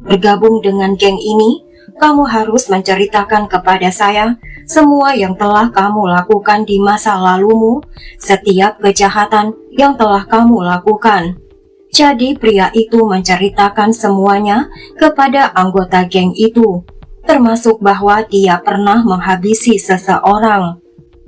bergabung dengan geng ini, kamu harus menceritakan kepada saya semua yang telah kamu lakukan di masa lalumu, setiap kejahatan yang telah kamu lakukan." Jadi pria itu menceritakan semuanya kepada anggota geng itu, termasuk bahwa dia pernah menghabisi seseorang.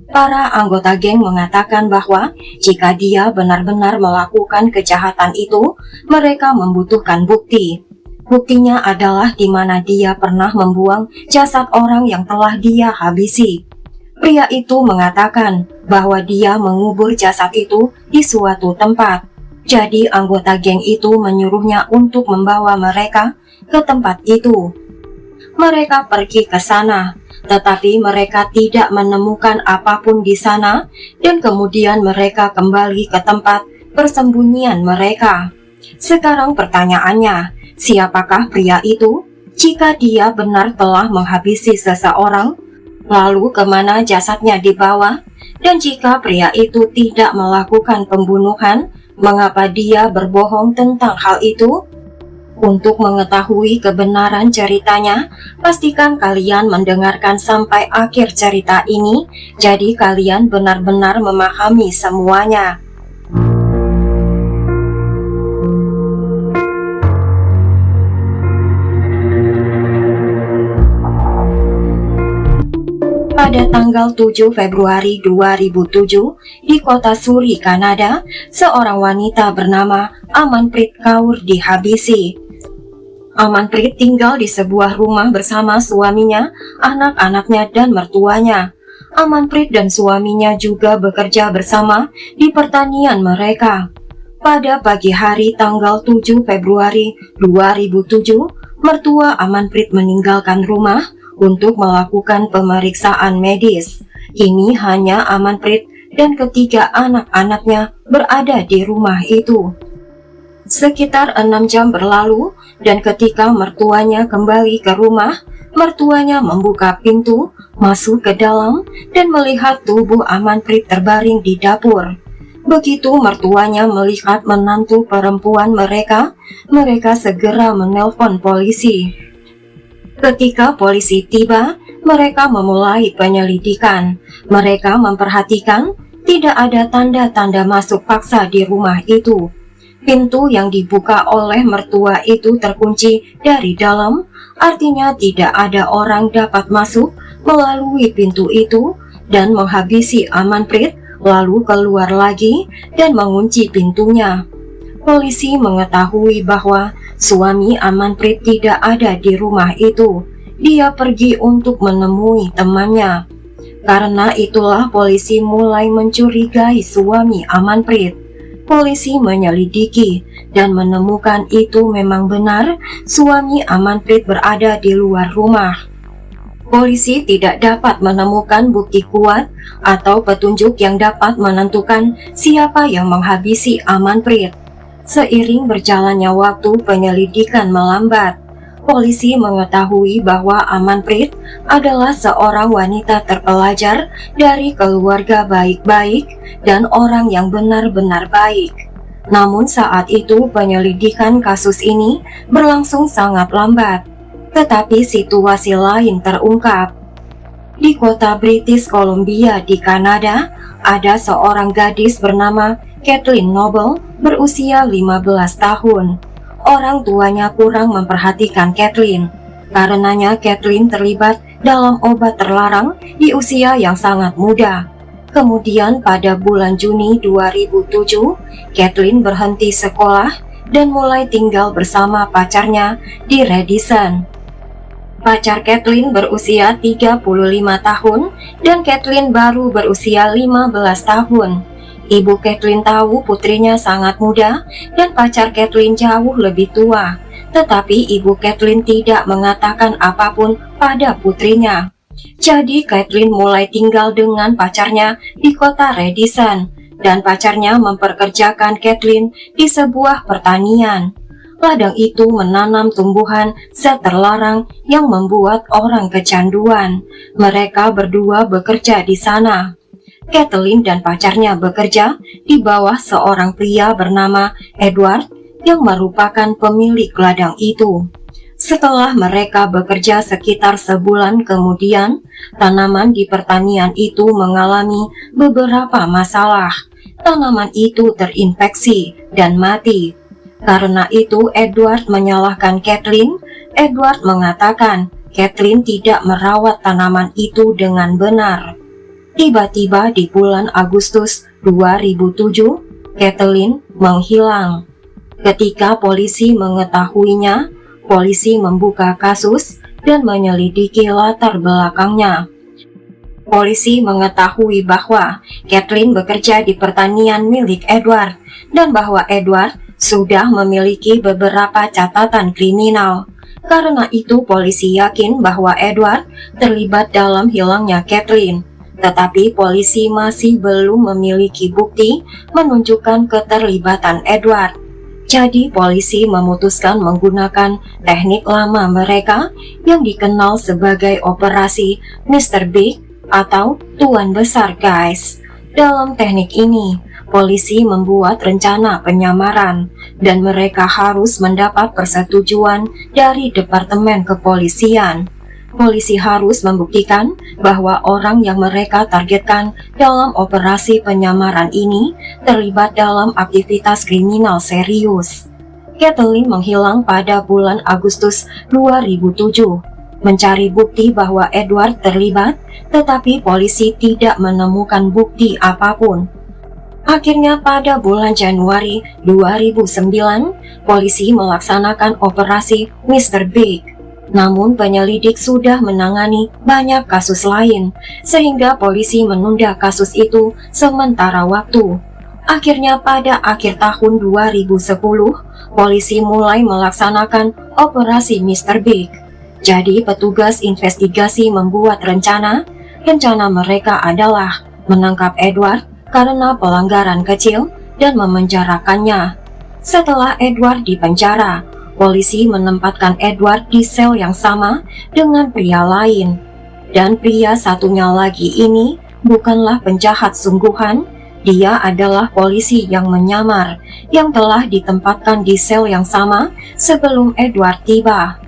Para anggota geng mengatakan bahwa jika dia benar-benar melakukan kejahatan itu, mereka membutuhkan bukti. Buktinya adalah di mana dia pernah membuang jasad orang yang telah dia habisi. Pria itu mengatakan bahwa dia mengubur jasad itu di suatu tempat. Jadi anggota geng itu menyuruhnya untuk membawa mereka ke tempat itu. Mereka pergi ke sana, tetapi mereka tidak menemukan apapun di sana, dan kemudian mereka kembali ke tempat persembunyian mereka. Sekarang pertanyaannya, siapakah pria itu? Jika dia benar telah menghabisi seseorang, lalu kemana jasadnya dibawa? Dan jika pria itu tidak melakukan pembunuhan, mengapa dia berbohong tentang hal itu? Untuk mengetahui kebenaran ceritanya, pastikan kalian mendengarkan sampai akhir cerita ini, jadi kalian benar-benar memahami semuanya. Pada tanggal 7 Februari 2007, di kota Surrey, Kanada, seorang wanita bernama Amanpreet Kaur dihabisi. Amanpreet tinggal di sebuah rumah bersama suaminya, anak-anaknya, dan mertuanya. Amanpreet dan suaminya juga bekerja bersama di pertanian mereka. Pada pagi hari tanggal 7 Februari 2007, mertua Amanpreet meninggalkan rumah untuk melakukan pemeriksaan medis. Kini hanya Amanpreet dan ketiga anak-anaknya berada di rumah itu. Sekitar 6 jam berlalu, dan ketika mertuanya kembali ke rumah, mertuanya membuka pintu, masuk ke dalam, dan melihat tubuh Amanpreet terbaring di dapur. Begitu mertuanya melihat menantu perempuan mereka, mereka segera menelpon polisi. Ketika polisi tiba, mereka memulai penyelidikan. Mereka memperhatikan tidak ada tanda-tanda masuk paksa di rumah itu. Pintu yang dibuka oleh mertua itu terkunci dari dalam, artinya tidak ada orang dapat masuk melalui pintu itu dan menghabisi Amanpreet, lalu keluar lagi dan mengunci pintunya. Polisi mengetahui bahwa suami Amanpreet tidak ada di rumah itu. Dia pergi untuk menemui temannya. Karena itulah polisi mulai mencurigai suami Amanpreet. Polisi menyelidiki dan menemukan itu memang benar suami Amanpreet berada di luar rumah. Polisi tidak dapat menemukan bukti kuat atau petunjuk yang dapat menentukan siapa yang menghabisi Amanpreet. Seiring berjalannya waktu, penyelidikan melambat. Polisi mengetahui bahwa Amanpreet adalah seorang wanita terpelajar dari keluarga baik-baik dan orang yang benar-benar baik. Namun saat itu penyelidikan kasus ini berlangsung sangat lambat. Tetapi situasi lain terungkap. Di kota British Columbia di Kanada, ada seorang gadis bernama Kathleen Noble berusia 15 tahun. Orang tuanya kurang memperhatikan Kathleen. Karenanya Kathleen terlibat dalam obat terlarang di usia yang sangat muda. Kemudian pada bulan Juni 2007, Kathleen berhenti sekolah dan mulai tinggal bersama pacarnya di Radisson. Pacar Kathleen berusia 35 tahun dan Kathleen baru berusia 15 tahun. Ibu Kathleen tahu putrinya sangat muda dan pacar Kathleen jauh lebih tua, tetapi ibu Kathleen tidak mengatakan apapun pada putrinya. Jadi Kathleen mulai tinggal dengan pacarnya di kota Radisson, dan pacarnya memperkerjakan Kathleen di sebuah pertanian. Ladang itu menanam tumbuhan zat terlarang yang membuat orang kecanduan. Mereka berdua bekerja di sana. Kathleen dan pacarnya bekerja di bawah seorang pria bernama Edward yang merupakan pemilik ladang itu. Setelah mereka bekerja sekitar sebulan kemudian, tanaman di pertanian itu mengalami beberapa masalah. Tanaman itu terinfeksi dan mati. Karena itu Edward menyalahkan Kathleen. Edward mengatakan Kathleen tidak merawat tanaman itu dengan benar. Tiba-tiba di bulan Agustus 2007, Kathleen menghilang. Ketika polisi mengetahuinya, polisi membuka kasus dan menyelidiki latar belakangnya. Polisi mengetahui bahwa Kathleen bekerja di pertanian milik Edward dan bahwa Edward sudah memiliki beberapa catatan kriminal. Karena itu polisi yakin bahwa Edward terlibat dalam hilangnya Kathleen. Tetapi polisi masih belum memiliki bukti menunjukkan keterlibatan Edward. Jadi polisi memutuskan menggunakan teknik lama mereka yang dikenal sebagai operasi Mr. Big atau Tuan Besar, guys. Dalam teknik ini, polisi membuat rencana penyamaran dan mereka harus mendapat persetujuan dari Departemen Kepolisian. Polisi harus membuktikan bahwa orang yang mereka targetkan dalam operasi penyamaran ini terlibat dalam aktivitas kriminal serius. Kathleen menghilang pada bulan Agustus 2007. Mencari bukti bahwa Edward terlibat, tetapi polisi tidak menemukan bukti apapun. Akhirnya pada bulan Januari 2009, polisi melaksanakan operasi Mr. Big. Namun penyelidik sudah menangani banyak kasus lain, sehingga polisi menunda kasus itu sementara waktu. Akhirnya pada akhir tahun 2010, polisi mulai melaksanakan operasi Mr. Big. Jadi petugas investigasi membuat rencana. Rencana mereka adalah menangkap Edward karena pelanggaran kecil dan memenjarakannya. Setelah Edward dipenjara, polisi menempatkan Edward di sel yang sama dengan pria lain. Dan pria satunya lagi ini bukanlah penjahat sungguhan, dia adalah polisi yang menyamar, yang telah ditempatkan di sel yang sama sebelum Edward tiba.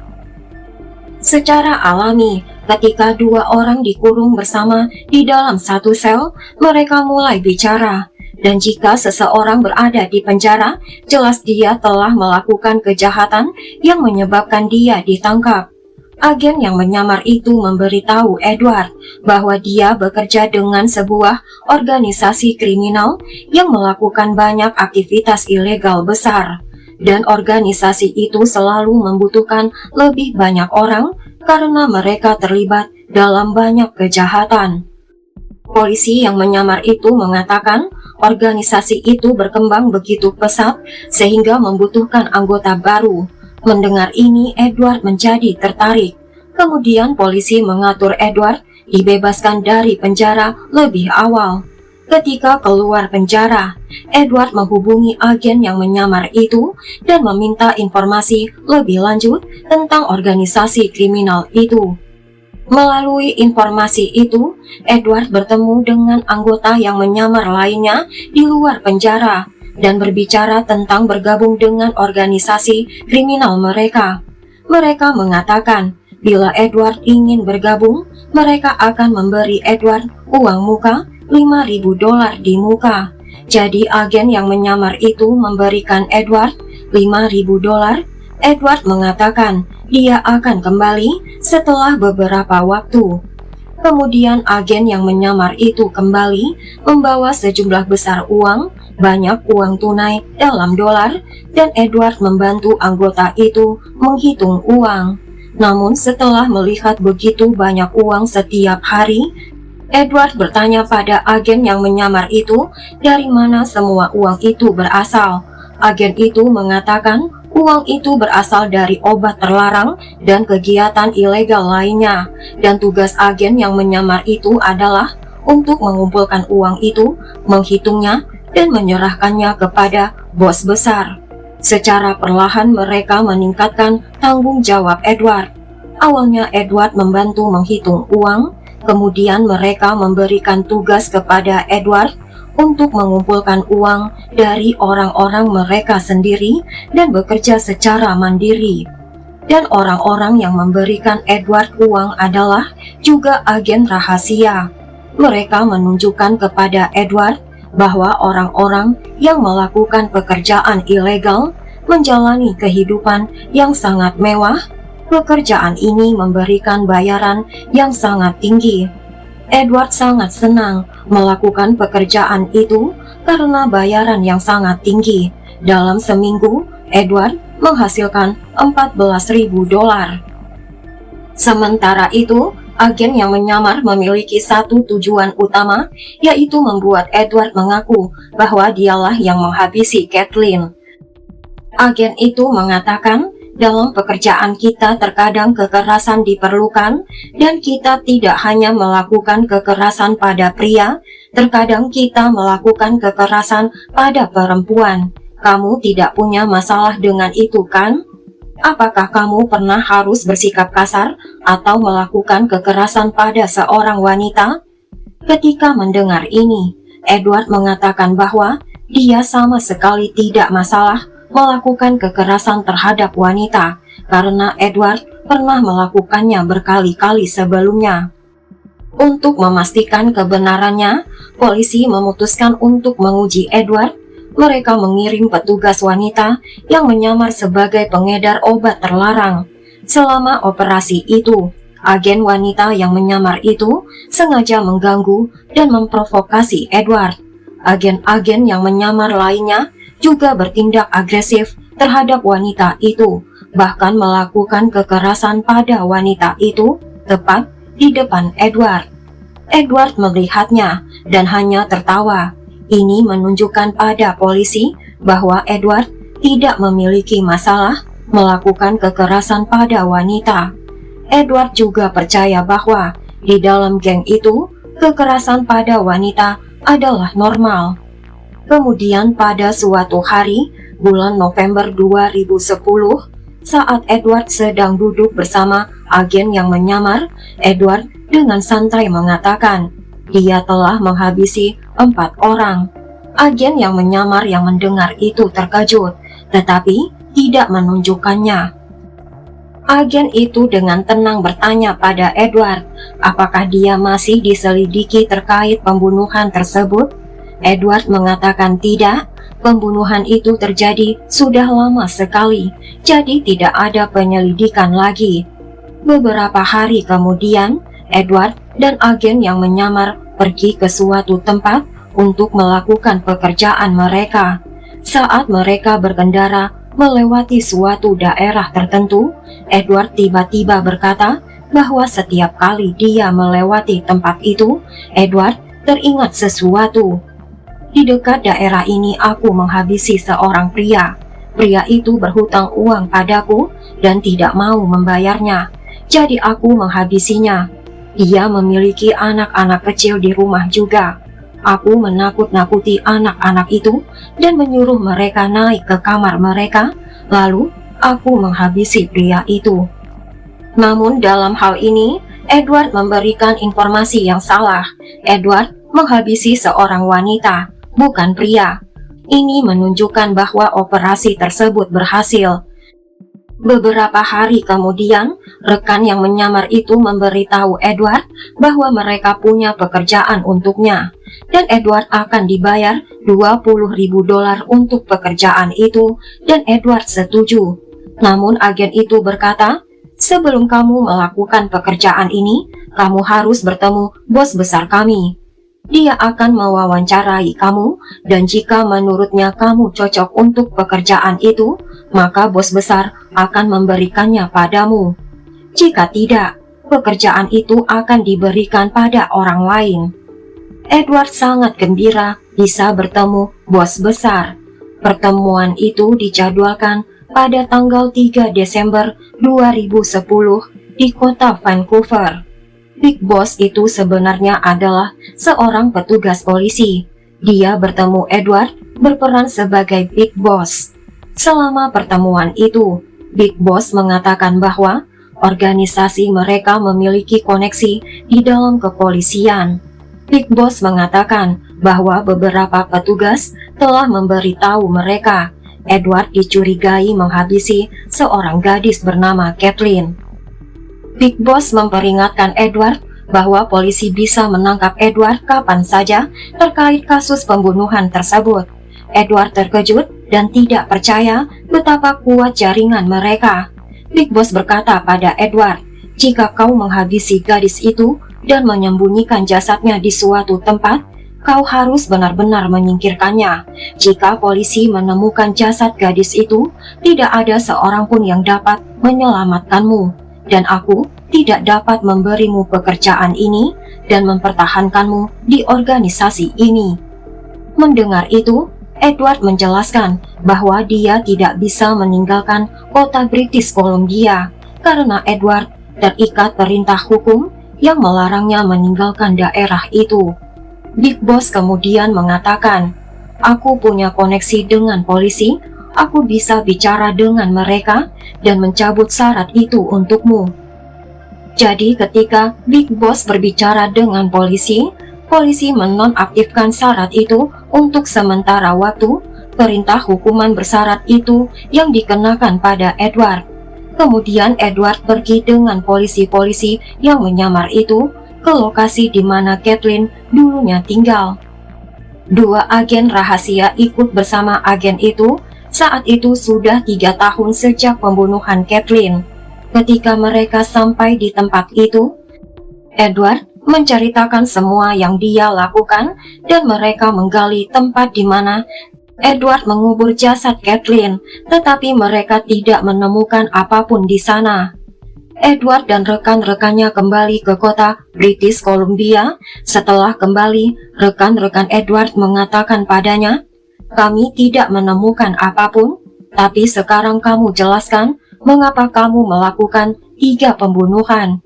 Secara alami, ketika dua orang dikurung bersama di dalam satu sel, mereka mulai bicara. Dan jika seseorang berada di penjara, jelas dia telah melakukan kejahatan yang menyebabkan dia ditangkap. Agen yang menyamar itu memberitahu Edward bahwa dia bekerja dengan sebuah organisasi kriminal yang melakukan banyak aktivitas ilegal besar. Dan organisasi itu selalu membutuhkan lebih banyak orang karena mereka terlibat dalam banyak kejahatan. Polisi yang menyamar itu mengatakan organisasi itu berkembang begitu pesat sehingga membutuhkan anggota baru. Mendengar ini, Edward menjadi tertarik. Kemudian polisi mengatur Edward dibebaskan dari penjara lebih awal. Ketika keluar penjara, Edward menghubungi agen yang menyamar itu dan meminta informasi lebih lanjut tentang organisasi kriminal itu. Melalui informasi itu, Edward bertemu dengan anggota yang menyamar lainnya di luar penjara dan berbicara tentang bergabung dengan organisasi kriminal mereka. Mereka mengatakan bila Edward ingin bergabung, mereka akan memberi Edward uang muka $5.000 di muka. Jadi agen yang menyamar itu memberikan Edward $5.000. Edward mengatakan dia akan kembali setelah beberapa waktu. Kemudian agen yang menyamar itu kembali membawa sejumlah besar uang, banyak uang tunai dalam dolar, dan Edward membantu anggota itu menghitung uang. Namun setelah melihat begitu banyak uang setiap hari, Edward bertanya pada agen yang menyamar itu dari mana semua uang itu berasal. Agen itu mengatakan uang itu berasal dari obat terlarang dan kegiatan ilegal lainnya, dan tugas agen yang menyamar itu adalah untuk mengumpulkan uang itu, menghitungnya, dan menyerahkannya kepada bos besar. Secara perlahan mereka meningkatkan tanggung jawab Edward. Awalnya Edward membantu menghitung uang, kemudian mereka memberikan tugas kepada Edward untuk mengumpulkan uang dari orang-orang mereka sendiri dan bekerja secara mandiri. Dan orang-orang yang memberikan Edward uang adalah juga agen rahasia. Mereka menunjukkan kepada Edward bahwa orang-orang yang melakukan pekerjaan ilegal menjalani kehidupan yang sangat mewah. Pekerjaan ini memberikan bayaran yang sangat tinggi. Edward sangat senang melakukan pekerjaan itu karena bayaran yang sangat tinggi. Dalam seminggu, Edward menghasilkan $14.000. Sementara itu, agen yang menyamar memiliki satu tujuan utama, yaitu membuat Edward mengaku bahwa dialah yang menghabisi Kathleen. Agen itu mengatakan, dalam pekerjaan kita terkadang kekerasan diperlukan, dan kita tidak hanya melakukan kekerasan pada pria, terkadang kita melakukan kekerasan pada perempuan. Kamu tidak punya masalah dengan itu, kan? Apakah kamu pernah harus bersikap kasar atau melakukan kekerasan pada seorang wanita? Ketika mendengar ini, Edward mengatakan bahwa dia sama sekali tidak masalah melakukan kekerasan terhadap wanita, karena Edward pernah melakukannya berkali-kali sebelumnya. Untuk memastikan kebenarannya, polisi memutuskan untuk menguji Edward. Mereka mengirim petugas wanita yang menyamar sebagai pengedar obat terlarang. Selama operasi itu, agen wanita yang menyamar itu sengaja mengganggu dan memprovokasi Edward. Agen-agen yang menyamar lainnya juga bertindak agresif terhadap wanita itu, bahkan melakukan kekerasan pada wanita itu tepat di depan Edward. Edward melihatnya dan hanya tertawa. Ini menunjukkan pada polisi bahwa Edward tidak memiliki masalah melakukan kekerasan pada wanita. Edward juga percaya bahwa di dalam geng itu, kekerasan pada wanita adalah normal. Kemudian pada suatu hari, bulan November 2010, saat Edward sedang duduk bersama agen yang menyamar, Edward dengan santai mengatakan, dia telah menghabisi 4 orang. Agen yang menyamar yang mendengar itu terkejut, tetapi tidak menunjukkannya. Agen itu dengan tenang bertanya pada Edward, apakah dia masih diselidiki terkait pembunuhan tersebut? Edward mengatakan tidak, pembunuhan itu terjadi sudah lama sekali, jadi tidak ada penyelidikan lagi. Beberapa hari kemudian, Edward dan agen yang menyamar pergi ke suatu tempat untuk melakukan pekerjaan mereka. Saat mereka berkendara melewati suatu daerah tertentu, Edward tiba-tiba berkata bahwa setiap kali dia melewati tempat itu, Edward teringat sesuatu. Di dekat daerah ini aku menghabisi seorang pria. Pria itu berhutang uang padaku dan tidak mau membayarnya, jadi aku menghabisinya. Dia memiliki anak-anak kecil di rumah juga. Aku menakut-nakuti anak-anak itu dan menyuruh mereka naik ke kamar mereka, lalu aku menghabisi pria itu. Namun dalam hal ini, Edward memberikan informasi yang salah. Edward menghabisi seorang wanita, bukan pria. Ini menunjukkan bahwa operasi tersebut berhasil. Beberapa hari kemudian, rekan yang menyamar itu memberitahu Edward bahwa mereka punya pekerjaan untuknya, dan Edward akan dibayar $20.000 untuk pekerjaan itu, dan Edward setuju. Namun agen itu berkata, sebelum kamu melakukan pekerjaan ini, kamu harus bertemu bos besar kami. Dia akan mewawancarai kamu, dan jika menurutnya kamu cocok untuk pekerjaan itu, maka bos besar akan memberikannya padamu. Jika tidak, pekerjaan itu akan diberikan pada orang lain. Edward sangat gembira bisa bertemu bos besar. Pertemuan itu dijadwalkan pada tanggal 3 Desember 2010 di kota Vancouver. Big Boss itu sebenarnya adalah seorang petugas polisi. Dia bertemu Edward berperan sebagai Big Boss. Selama pertemuan itu, Big Boss mengatakan bahwa organisasi mereka memiliki koneksi di dalam kepolisian. Big Boss mengatakan bahwa beberapa petugas telah memberitahu mereka Edward dicurigai menghabisi seorang gadis bernama Kathleen. Big Boss memperingatkan Edward bahwa polisi bisa menangkap Edward kapan saja terkait kasus pembunuhan tersebut. Edward terkejut dan tidak percaya betapa kuat jaringan mereka. Big Boss berkata pada Edward, "Jika kau menghabisi gadis itu dan menyembunyikan jasadnya di suatu tempat, kau harus benar-benar menyingkirkannya. Jika polisi menemukan jasad gadis itu, tidak ada seorang pun yang dapat menyelamatkanmu, dan aku tidak dapat memberimu pekerjaan ini dan mempertahankanmu di organisasi ini." Mendengar itu, Edward menjelaskan bahwa dia tidak bisa meninggalkan kota British Columbia karena Edward terikat perintah hukum yang melarangnya meninggalkan daerah itu. Big Boss kemudian mengatakan, "Aku punya koneksi dengan polisi, aku bisa bicara dengan mereka dan mencabut syarat itu untukmu." Jadi ketika Big Boss berbicara dengan polisi menonaktifkan syarat itu untuk sementara waktu. Perintah hukuman bersyarat itu yang dikenakan pada Edward. Kemudian Edward pergi dengan polisi-polisi yang menyamar itu ke lokasi di mana Kathleen dulunya tinggal. Dua agen rahasia ikut bersama agen itu. Saat itu sudah 3 tahun sejak pembunuhan Kathleen. Ketika mereka sampai di tempat itu, Edward menceritakan semua yang dia lakukan dan mereka menggali tempat di mana Edward mengubur jasad Kathleen, tetapi mereka tidak menemukan apapun di sana. Edward dan rekan-rekannya kembali ke kota British Columbia. Setelah kembali, rekan-rekan Edward mengatakan padanya, "Kami tidak menemukan apapun, tapi sekarang kamu jelaskan mengapa kamu melakukan 3 pembunuhan."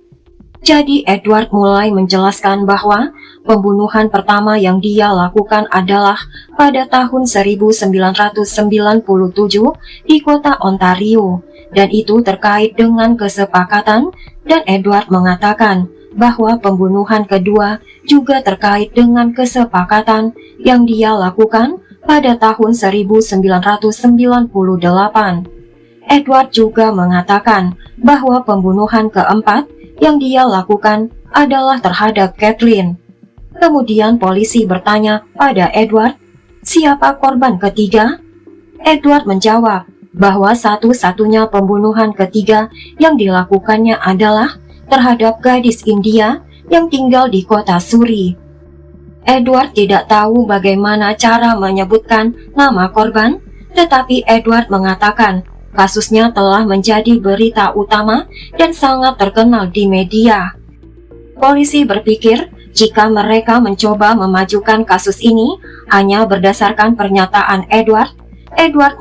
Jadi Edward mulai menjelaskan bahwa pembunuhan pertama yang dia lakukan adalah pada tahun 1997 di kota Ontario, dan itu terkait dengan kesepakatan, dan Edward mengatakan bahwa pembunuhan kedua juga terkait dengan kesepakatan yang dia lakukan pada tahun 1998. Edward juga mengatakan bahwa pembunuhan keempat yang dia lakukan adalah terhadap Kathleen. Kemudian polisi bertanya pada Edward, "Siapa korban ketiga?" Edward menjawab bahwa satu-satunya pembunuhan ketiga yang dilakukannya adalah terhadap gadis India yang tinggal di kota Surrey. Edward tidak tahu bagaimana cara menyebutkan nama korban, tetapi Edward mengatakan kasusnya telah menjadi berita utama dan sangat terkenal di media. Polisi berpikir jika mereka mencoba memajukan kasus ini hanya berdasarkan pernyataan Edward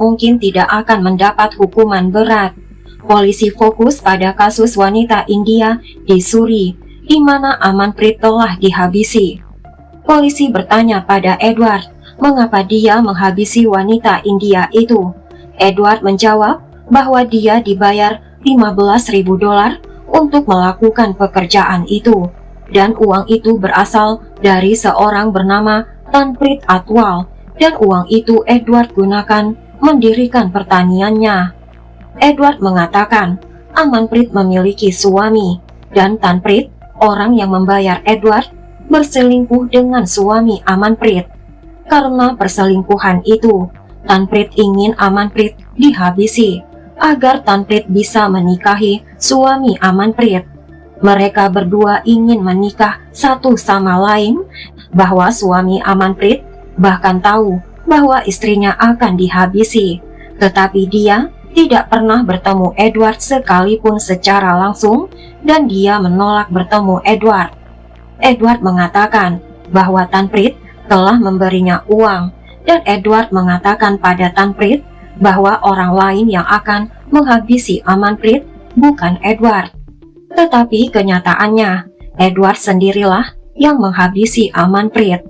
mungkin tidak akan mendapat hukuman berat. Polisi fokus pada kasus wanita India di Surrey, di mana Amanpreet telah dihabisi. Polisi bertanya pada Edward mengapa dia menghabisi wanita India itu. Edward menjawab bahwa dia dibayar $15.000 untuk melakukan pekerjaan itu, dan uang itu berasal dari seorang bernama Tanpreet Atwal, dan uang itu Edward gunakan mendirikan pertaniannya. Edward mengatakan Amanpreet memiliki suami, dan Tanpreet, orang yang membayar Edward, berselingkuh dengan suami Amanpreet. Karena perselingkuhan itu, Tanpreet ingin Amanpreet dihabisi agar Tanpreet bisa menikahi suami Amanpreet. Mereka berdua ingin menikah satu sama lain, bahwa suami Amanpreet bahkan tahu bahwa istrinya akan dihabisi, tetapi dia tidak pernah bertemu Edward sekalipun secara langsung, dan dia menolak bertemu Edward. Edward mengatakan bahwa Tanpreet telah memberinya uang, dan Edward mengatakan pada Tanpreet bahwa orang lain yang akan menghabisi Amanpreet bukan Edward. Tetapi kenyataannya, Edward sendirilah yang menghabisi Amanpreet.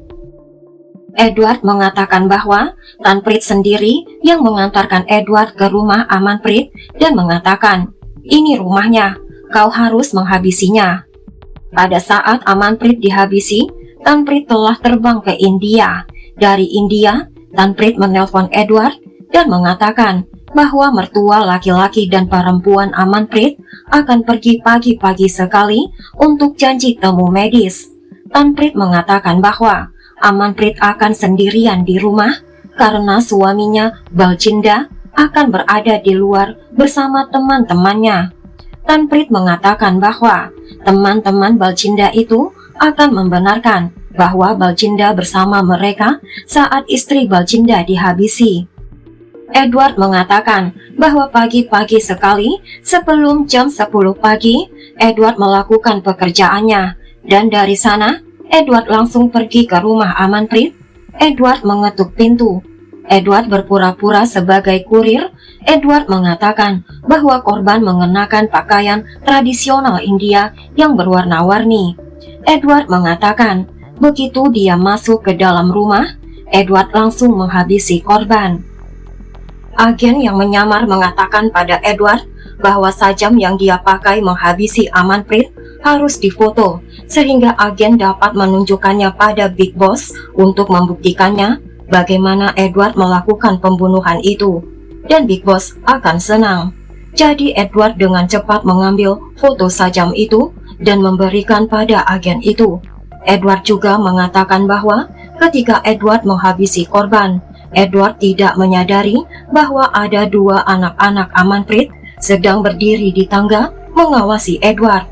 Edward mengatakan bahwa Tanpreet sendiri yang mengantarkan Edward ke rumah Amanpreet dan mengatakan, "Ini rumahnya, kau harus menghabisinya." Pada saat Amanpreet dihabisi, Tanpreet telah terbang ke India. Dari India, Tanpreet menelpon Edward dan mengatakan bahwa mertua laki-laki dan perempuan Amanpreet akan pergi pagi-pagi sekali untuk janji temu medis. Tanpreet mengatakan bahwa Amanpreet akan sendirian di rumah karena suaminya Baljinder akan berada di luar bersama teman-temannya. Tanpreet mengatakan bahwa teman-teman Baljinder itu akan membenarkan bahwa Baljinder bersama mereka saat istri Baljinder dihabisi. Edward mengatakan bahwa pagi-pagi sekali sebelum jam 10 pagi, Edward melakukan pekerjaannya, dan dari sana Edward langsung pergi ke rumah Amanpreet. Edward mengetuk pintu. Edward berpura-pura sebagai kurir. Edward mengatakan bahwa korban mengenakan pakaian tradisional India yang berwarna-warni. Edward mengatakan begitu dia masuk ke dalam rumah, Edward langsung menghabisi korban. Agen yang menyamar mengatakan pada Edward bahwa sajam yang dia pakai menghabisi Amanpreet harus difoto, sehingga agen dapat menunjukkannya pada Big Boss untuk membuktikannya bagaimana Edward melakukan pembunuhan itu, dan Big Boss akan senang. Jadi Edward dengan cepat mengambil foto sajam itu dan memberikan pada agen itu. Edward juga mengatakan bahwa ketika Edward menghabisi korban, Edward tidak menyadari bahwa ada dua anak-anak Amanpreet sedang berdiri di tangga mengawasi Edward.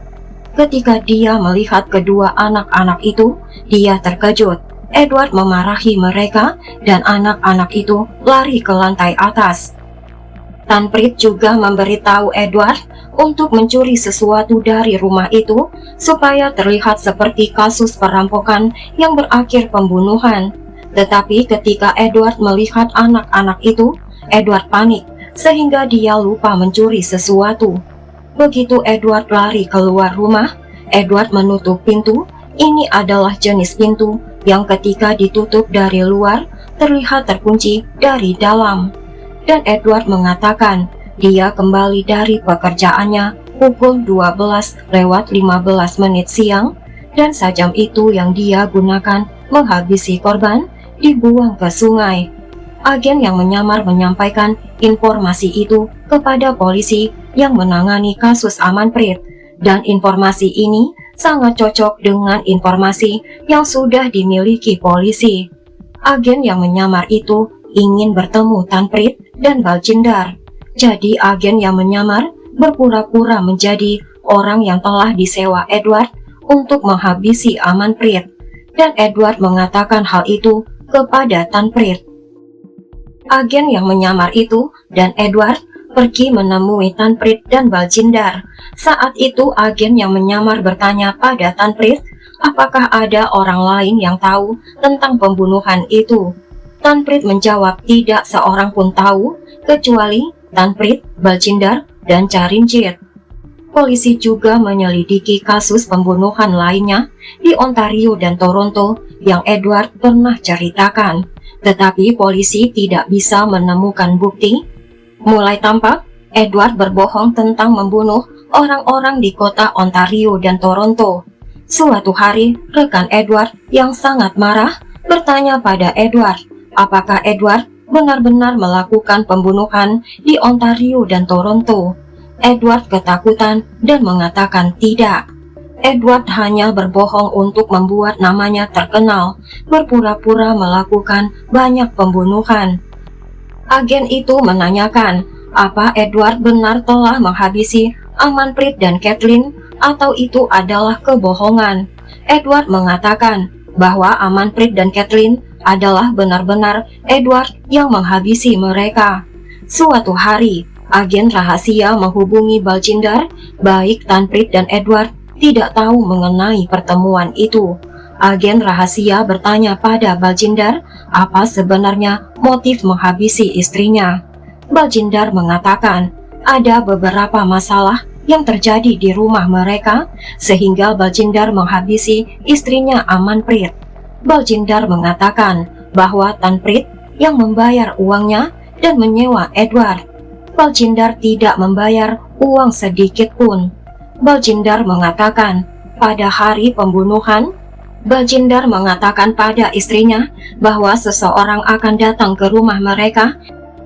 Ketika dia melihat kedua anak-anak itu, dia terkejut. Edward memarahi mereka dan anak-anak itu lari ke lantai atas. Tanpreet juga memberitahu Edward untuk mencuri sesuatu dari rumah itu supaya terlihat seperti kasus perampokan yang berakhir pembunuhan. Tetapi ketika Edward melihat anak-anak itu, Edward panik sehingga dia lupa mencuri sesuatu. Begitu Edward lari keluar rumah, Edward menutup pintu. Ini adalah jenis pintu yang ketika ditutup dari luar terlihat terkunci dari dalam. Dan Edward mengatakan dia kembali dari pekerjaannya pukul 12:15 siang, dan sajam itu yang dia gunakan menghabisi korban dibuang ke sungai. Agen yang menyamar menyampaikan informasi itu kepada polisi yang menangani kasus Amanpreet, dan informasi ini sangat cocok dengan informasi yang sudah dimiliki polisi. Agen yang menyamar itu ingin bertemu Tanpreet dan Baljinder. Jadi agen yang menyamar berpura-pura menjadi orang yang telah disewa Edward untuk menghabisi Amanpreet, dan Edward mengatakan hal itu kepada Tanpreet. Agen yang menyamar itu dan Edward pergi menemui Tanpreet dan Baljinder. Saat itu agen yang menyamar bertanya pada Tanpreet apakah ada orang lain yang tahu tentang pembunuhan itu. Tanpreet menjawab tidak seorang pun tahu kecuali Tanpreet, Baljinder, dan Charanjit. Polisi juga menyelidiki kasus pembunuhan lainnya di Ontario dan Toronto yang Edward pernah ceritakan, tetapi polisi tidak bisa menemukan bukti. Mulai tampak Edward berbohong tentang membunuh orang-orang di kota Ontario dan Toronto. Suatu hari, rekan Edward yang sangat marah bertanya pada Edward, apakah Edward benar-benar melakukan pembunuhan di Ontario dan Toronto. Edward ketakutan dan mengatakan tidak. Edward hanya berbohong untuk membuat namanya terkenal, berpura-pura melakukan banyak pembunuhan. Agen itu menanyakan, apa Edward benar telah menghabisi Amanpreet dan Kathleen atau itu adalah kebohongan. Edward mengatakan bahwa Amanpreet dan Kathleen adalah benar-benar Edward yang menghabisi mereka. Suatu hari, agen rahasia menghubungi Baljinder, baik Tanpreet dan Edward tidak tahu mengenai pertemuan itu. Agen rahasia bertanya pada Baljinder apa sebenarnya motif menghabisi istrinya. Baljinder mengatakan ada beberapa masalah yang terjadi di rumah mereka sehingga Baljinder menghabisi istrinya Amanpreet. Baljinder mengatakan bahwa Tanpreet yang membayar uangnya dan menyewa Edward. Baljinder tidak membayar uang sedikit pun. Baljinder mengatakan pada hari pembunuhan, Baljinder mengatakan pada istrinya bahwa seseorang akan datang ke rumah mereka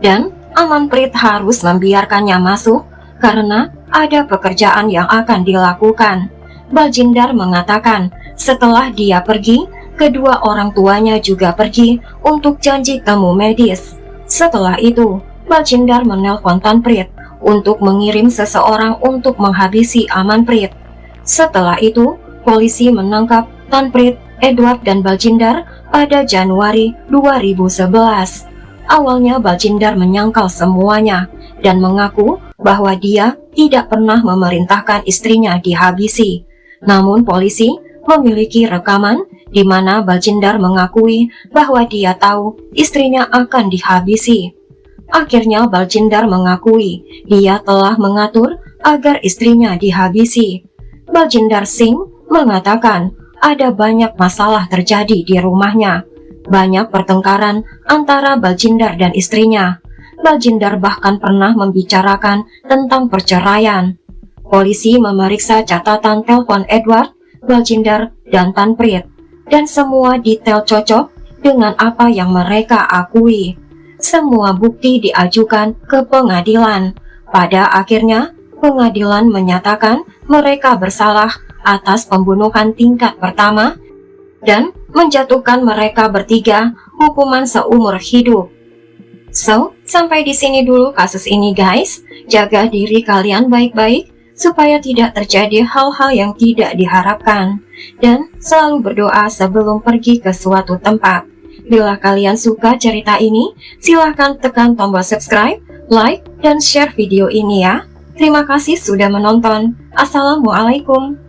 Dan Amanpreet harus membiarkannya masuk karena ada pekerjaan yang akan dilakukan. Baljindar mengatakan setelah dia pergi, kedua orang tuanya juga pergi untuk janji temu medis. Setelah itu, Baljindar menelpon Tanpreet untuk mengirim seseorang untuk menghabisi Amanpreet. Setelah itu, polisi menangkap Tanpreet, Edward dan Baljindar pada Januari 2011. Awalnya Baljindar menyangkal semuanya dan mengaku bahwa dia tidak pernah memerintahkan istrinya dihabisi. Namun polisi memiliki rekaman di mana Baljindar mengakui bahwa dia tahu istrinya akan dihabisi. Akhirnya Baljindar mengakui dia telah mengatur agar istrinya dihabisi. Baljindar Singh mengatakan ada banyak masalah terjadi di rumahnya. Banyak pertengkaran antara Baljindar dan istrinya. Baljindar bahkan pernah membicarakan tentang perceraian. Polisi memeriksa catatan telepon Edward, Baljindar, dan Tanpreet, dan semua detail cocok dengan apa yang mereka akui. Semua bukti diajukan ke pengadilan. Pada akhirnya, pengadilan menyatakan mereka bersalah atas pembunuhan tingkat pertama dan menjatuhkan mereka bertiga hukuman seumur hidup. So, sampai di sini dulu kasus ini guys. Jaga diri kalian baik-baik supaya tidak terjadi hal-hal yang tidak diharapkan. Dan selalu berdoa sebelum pergi ke suatu tempat. Bila kalian suka cerita ini, silahkan tekan tombol subscribe, like, dan share video ini ya. Terima kasih sudah menonton. Assalamualaikum.